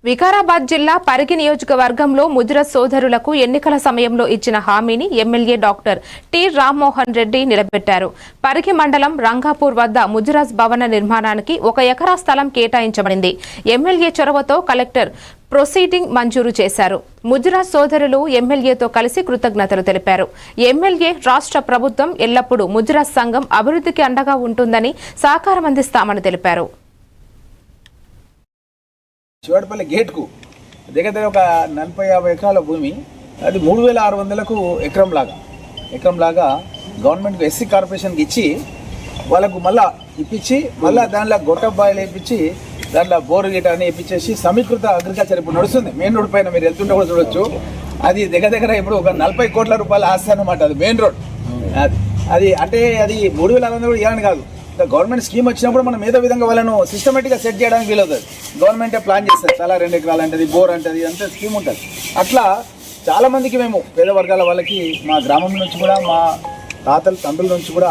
వికారాబాద్ జిల్లా పరిగి నియోజకవర్గంలో ముదిరాజ్ సోదరులకు ఎన్నికల సమయంలో ఇచ్చిన హామీని MLA doctor T Rammohan Reddy నిలబెట్టారు. పరిగి మండలం రంగాపూర్ వద్ద ముదిరాజ్ భవన నిర్మాణానికి 1 ఎకరా స్థలం కేటాయించబడింది. ఎమ్మెల్యే చొరవతో కలెక్టర్ ప్రొసీడింగ్ మంజూరు చేశారు. ముదిరాజ్ సోదరులు ఎమ్మెల్యేతో కలిసి కృతజ్ఞతలు తెలిపారు. ఎమ్మెల్యే రాష్ట్ర ప్రభుత్వం ఎల్లప్పుడూ ముదిరాజ్ సంఘం అభివృద్ధికి అండగా ఉంటుందని సహకారం అందిస్తామని తెలిపారు. చివరిపల్లి గేట్కు దగ్గర ఒక 40-50 ఎకరాల భూమి, అది 3600కు ఎకరం లాగా గవర్నమెంట్కి ఎస్సీ కార్పొరేషన్కి ఇచ్చి వాళ్ళకు మళ్ళా ఇప్పించి మళ్ళీ దాంట్లో గొట్టబ్బాయిలు వేయించి దాంట్లో బోరు గీట అని ఇప్పించేసి సమీకృత అగ్రికల్చర్ ఇప్పుడు నడుస్తుంది. మెయిన్ రోడ్ పైన మీరు వెళ్తుంటే కూడా చూడొచ్చు. అది దగ్గర ఇప్పుడు ఒక 40 కోట్ల రూపాయలు ఆస్తి అన్నమాట. అది మెయిన్ రోడ్. అది అంటే అది 3600 కూడా ఇవ్వాలని కాదు, గవర్నమెంట్ స్కీమ్ వచ్చినప్పుడు మనం ఏదో విధంగా వాళ్ళను సిస్టమేటిక్గా సెట్ చేయడానికి వీలవుతుంది. గవర్నమెంటే ప్లాన్ చేస్తుంది, చాలా 2 ఎకరాలు అంటది, బోర్ అంటది, అంతే స్కీమ్ ఉంటుంది. అట్లా చాలామందికి మేము పేద వర్గాల వాళ్ళకి మా గ్రామం నుంచి కూడా మా తండ్రుల నుంచి కూడా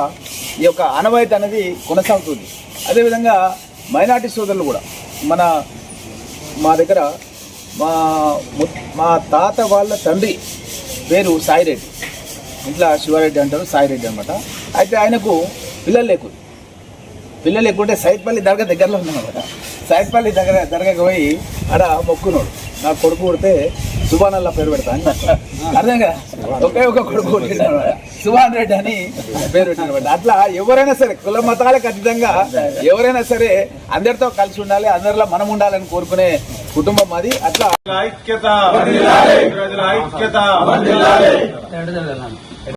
ఈ యొక్క ఆనవాయితీ అనేది కొనసాగుతుంది. అదేవిధంగా మైనార్టీ సోదరులు కూడా మా దగ్గర మా తాత వాళ్ళ తండ్రి పేరు సాయిరెడ్డి, ఇంట్లో శివారెడ్డి అంటారు, సాయిరెడ్డి అనమాట. అయితే ఆయనకు పిల్లలు లేకుంటే సైట్పల్లి దర్గా దగ్గరలో ఉందన్నమాట. సైట్పల్లి దర్గాకి పోయి ఆడ మొక్కున్నాడు, నా కొడుకు పుడితే సుభానల్లా పేరు పెడతాను అర్థం కదా. ఒకే ఒక కొడుకు పుట్టినమాట, సుభాన్ రెడ్డి అని పేరు పెట్టినమాట. అట్లా ఎవరైనా సరే కుల మతాలకు అతీతంగా ఎవరైనా సరే అందరితో కలిసి ఉండాలి, అందరిలో మనం ఉండాలని కోరుకునే కుటుంబం అది. అట్లా ఐక్యత